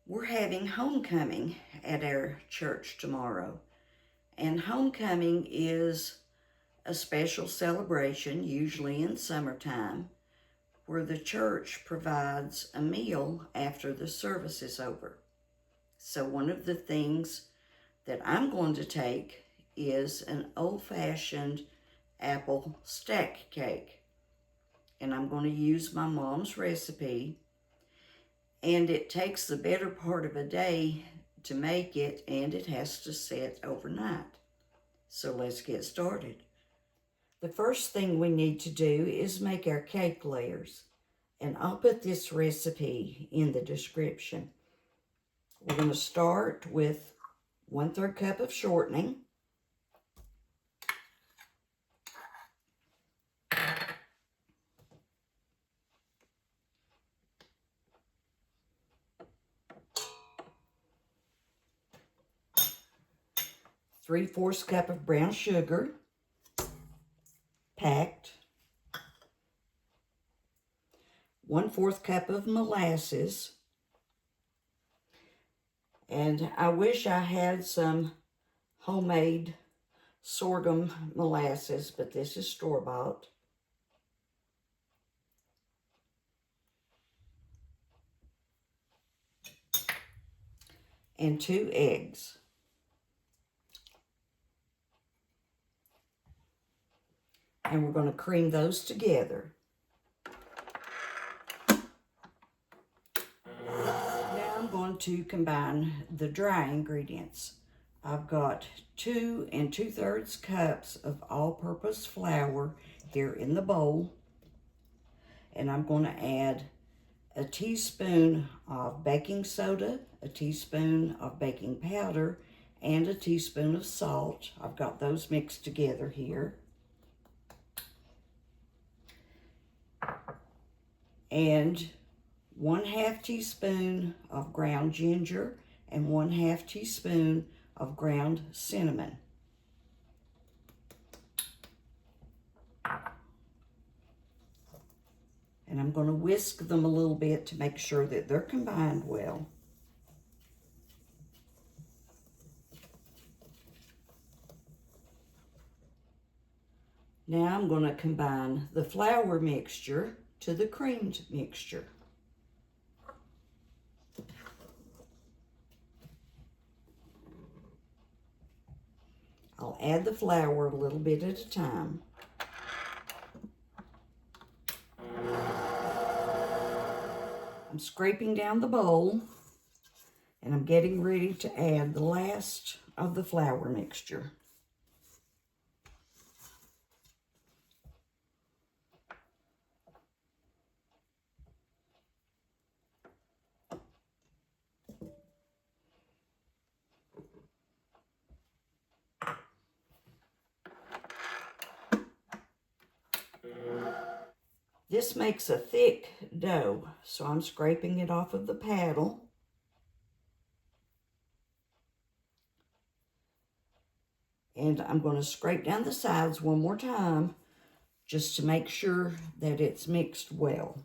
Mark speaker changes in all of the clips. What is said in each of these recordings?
Speaker 1: We're having homecoming at our church tomorrow. And homecoming is a special celebration, usually in summertime, where the church provides a meal after the service is over. So one of the things that I'm going to take is an old-fashioned apple stack cake. And I'm going to use my mom's recipe. And it takes the better part of a day to make it, and it has to set overnight. So let's get started. The first thing we need to do is make our cake layers. And I'll put this recipe in the description. We're going to start with 1/3 cup of shortening. Three-fourths cup of brown sugar, packed. 1/4 cup of molasses. And I wish I had some homemade sorghum molasses, but this is store-bought. And 2 eggs. And we're going to cream those together. Now I'm going to combine the dry ingredients. I've got 2 2/3 cups of all-purpose flour here in the bowl. And I'm going to add a teaspoon of baking soda, a teaspoon of baking powder, and a teaspoon of salt. I've got those mixed together here. And 1/2 teaspoon of ground ginger and 1/2 teaspoon of ground cinnamon. And I'm going to whisk them a little bit to make sure that they're combined well. Now I'm going to combine the flour mixture to the creamed mixture. I'll add the flour a little bit at a time. I'm scraping down the bowl, and I'm getting ready to add the last of the flour mixture. This makes a thick dough, so I'm scraping it off of the paddle. And I'm going to scrape down the sides one more time just to make sure that it's mixed well.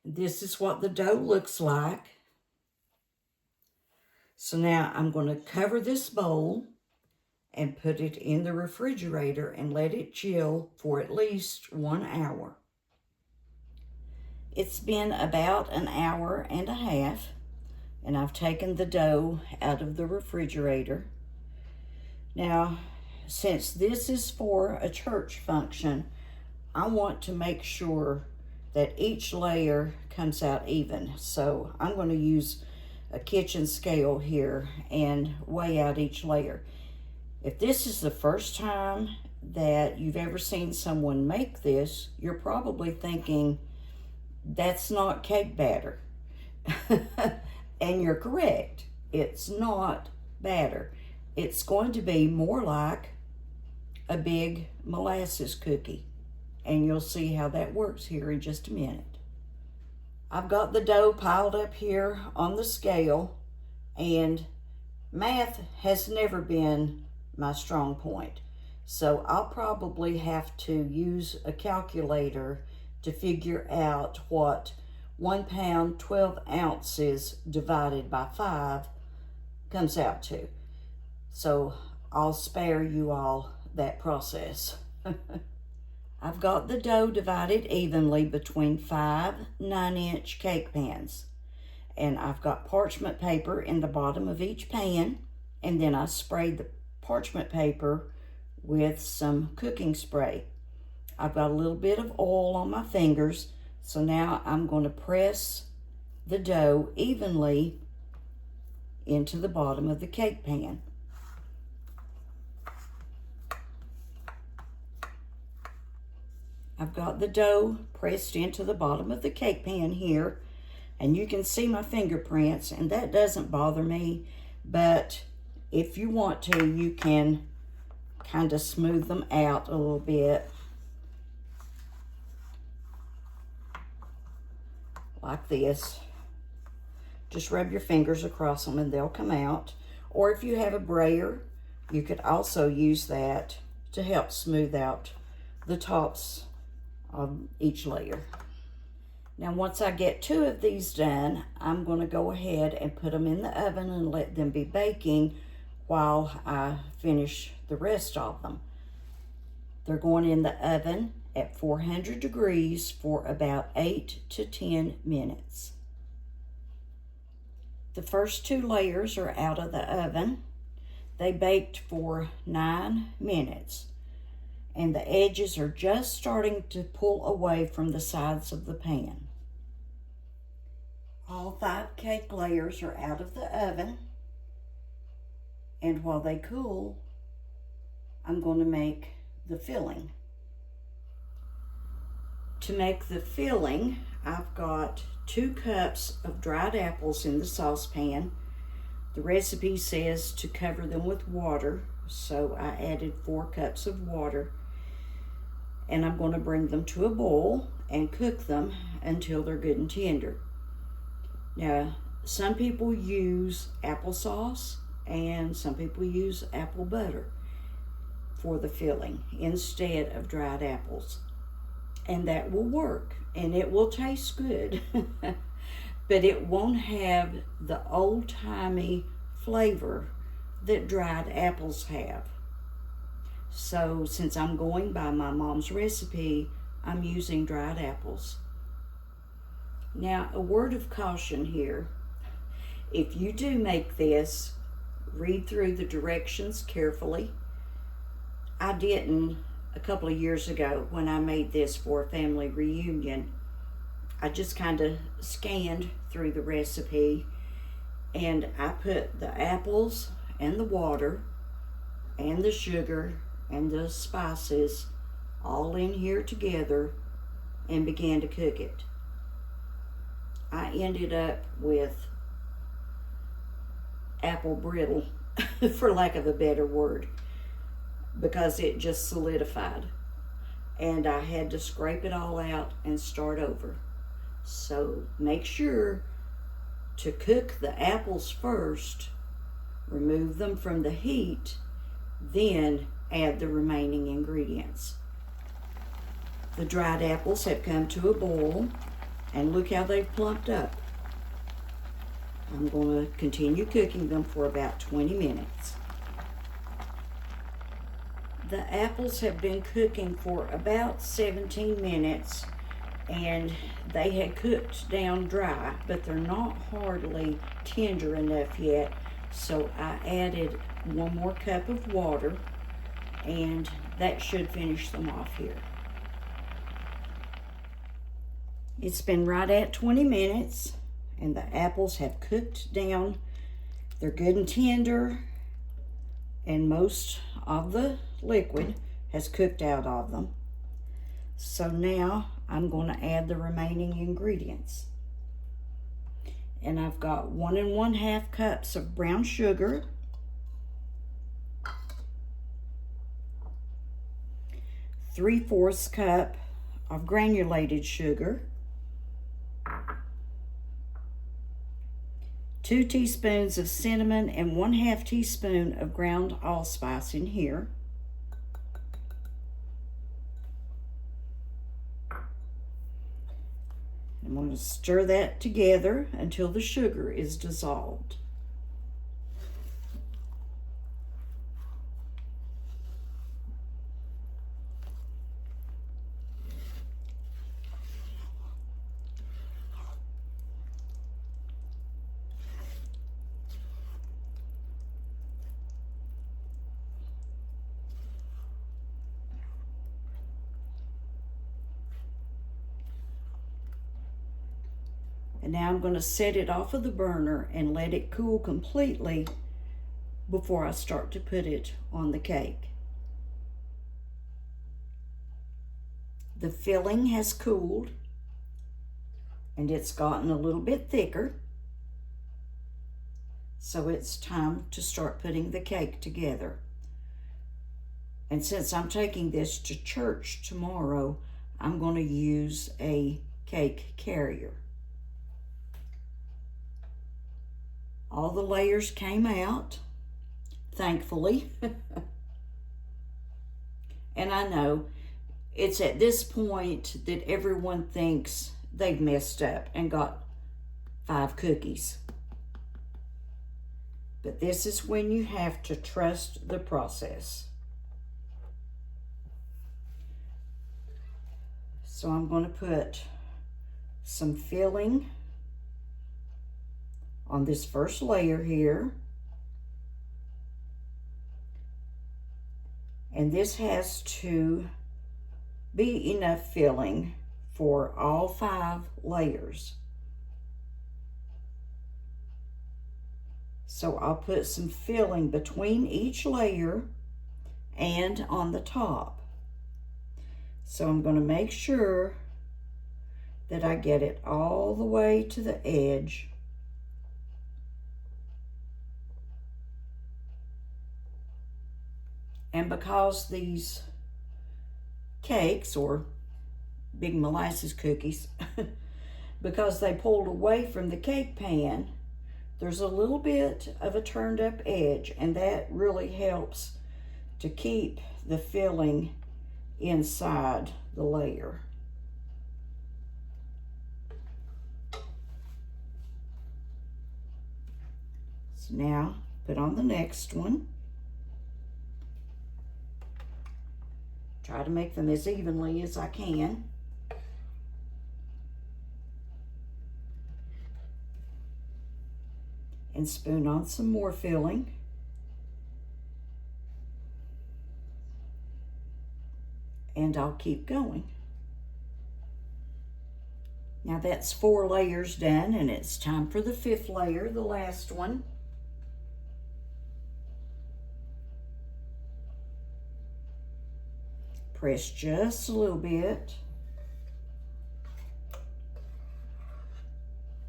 Speaker 1: This is what the dough looks like. So now I'm going to cover this bowl and put it in the refrigerator and let it chill for at least 1 hour. It's been about 1.5 hours, and I've taken the dough out of the refrigerator. Now, since this is for a church function, I want to make sure that each layer comes out even. So I'm going to use a kitchen scale here and weigh out each layer. If this is the first time that you've ever seen someone make this, you're probably thinking, that's not cake batter. And you're correct. It's not batter. It's going to be more like a big molasses cookie. And you'll see how that works here in just a minute. I've got the dough piled up here on the scale, and math has never been my strong point. So I'll probably have to use a calculator to figure out what 1 pound, 12 ounces divided by 5 comes out to. So I'll spare you all that process. I've got the dough divided evenly between 5 9-inch cake pans. And I've got parchment paper in the bottom of each pan. And then I sprayed the parchment paper with some cooking spray. I've got a little bit of oil on my fingers. So now I'm going to press the dough evenly into the bottom of the cake pan. I've got the dough pressed into the bottom of the cake pan here, and you can see my fingerprints, and that doesn't bother me, but if you want to, you can kind of smooth them out a little bit. Like this. Just rub your fingers across them and they'll come out. Or if you have a brayer, you could also use that to help smooth out the tops of each layer. Now once I get 2 of these done, I'm going to go ahead and put them in the oven and let them be baking while I finish the rest of them. They're going in the oven at 400 degrees for about 8 to 10 minutes. The first 2 layers are out of the oven. They baked for 9 minutes. And the edges are just starting to pull away from the sides of the pan. All 5 cake layers are out of the oven. And while they cool, I'm going to make the filling. To make the filling, I've got 2 cups of dried apples in the saucepan. The recipe says to cover them with water, so I added 4 cups of water. And I'm going to bring them to a boil and cook them until they're good and tender. Now, some people use applesauce and some people use apple butter for the filling instead of dried apples. And that will work and it will taste good, but it won't have the old-timey flavor that dried apples have. So since I'm going by my mom's recipe, I'm using dried apples. Now, a word of caution here. If you do make this, read through the directions carefully. I didn't a couple of years ago when I made this for a family reunion. I just kind of scanned through the recipe and I put the apples and the water and the sugar and the spices all in here together and began to cook it. I ended up with apple brittle, for lack of a better word, because it just solidified. And I had to scrape it all out and start over. So make sure to cook the apples first, remove them from the heat, then add the remaining ingredients. The dried apples have come to a boil, and look how they've plumped up. I'm going to continue cooking them for about 20 minutes. The apples have been cooking for about 17 minutes, and they had cooked down dry, but they're not hardly tender enough yet, so I added 1 more cup of water, and that should finish them off here. It's been right at 20 minutes, and the apples have cooked down. They're good and tender, and most of the liquid has cooked out of them. So now I'm going to add the remaining ingredients. And I've got 1 1/2 cups of brown sugar, 3/4 cup of granulated sugar, 2 teaspoons of cinnamon and 1/2 teaspoon of ground allspice in here. I'm going to stir that together until the sugar is dissolved. And now I'm going to set it off of the burner and let it cool completely before I start to put it on the cake. The filling has cooled and it's gotten a little bit thicker. So it's time to start putting the cake together. And since I'm taking this to church tomorrow, I'm going to use a cake carrier. All the layers came out, thankfully. And I know it's at this point that everyone thinks they've messed up and got 5 cookies. But this is when you have to trust the process. So I'm going to put some filling on this first layer here. And this has to be enough filling for all 5 layers. So I'll put some filling between each layer and on the top. So I'm going to make sure that I get it all the way to the edge. And because these cakes, or big molasses cookies, because they pulled away from the cake pan, there's a little bit of a turned up edge, and that really helps to keep the filling inside the layer. So now put on the next one. Try to make them as evenly as I can. And spoon on some more filling. And I'll keep going. Now that's 4 layers done, and it's time for the 5th layer, the last one. Press just a little bit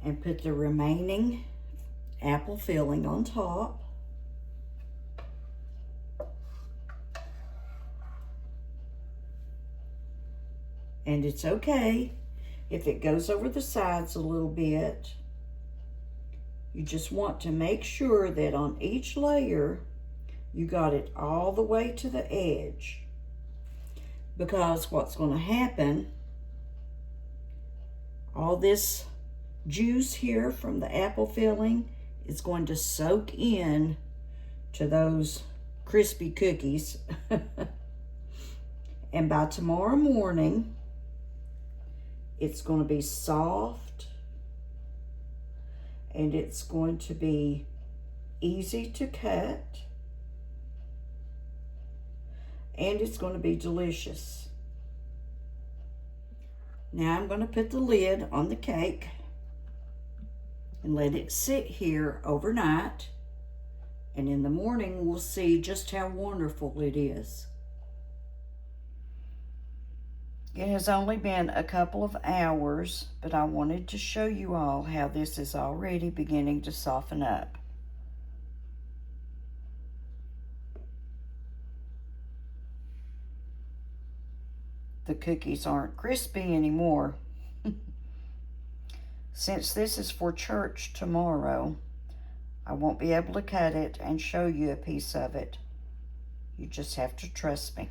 Speaker 1: and put the remaining apple filling on top. And it's okay if it goes over the sides a little bit. You just want to make sure that on each layer you got it all the way to the edge. Because what's going to happen, all this juice here from the apple filling is going to soak in to those crispy cookies. And by tomorrow morning, it's going to be soft and it's going to be easy to cut. And it's going to be delicious. Now I'm going to put the lid on the cake and let it sit here overnight. And in the morning, we'll see just how wonderful it is. It has only been a couple of hours, but I wanted to show you all how this is already beginning to soften up. The cookies aren't crispy anymore. Since this is for church tomorrow, I won't be able to cut it and show you a piece of it. You just have to trust me.